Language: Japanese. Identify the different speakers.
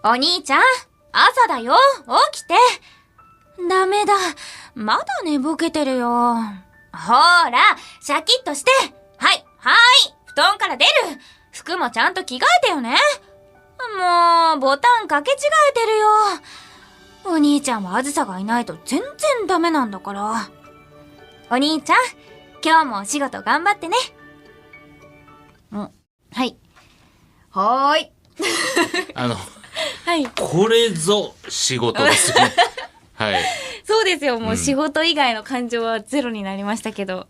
Speaker 1: お兄ちゃん、朝だよ。起きて。ダメだ。まだ寝ぼけてるよ。ほーら、シャキッとして。はい、布団から出る。服もちゃんと着替えてよね。もう、ボタン掛け違えてるよ。お兄ちゃんはあずさがいないと全然ダメなんだから。お兄ちゃん、今日もお仕事頑張ってね。はい。はーい。はい。
Speaker 2: これぞ仕事ですね。はい。
Speaker 1: そうですよ。もう仕事以外の感情はゼロになりましたけど。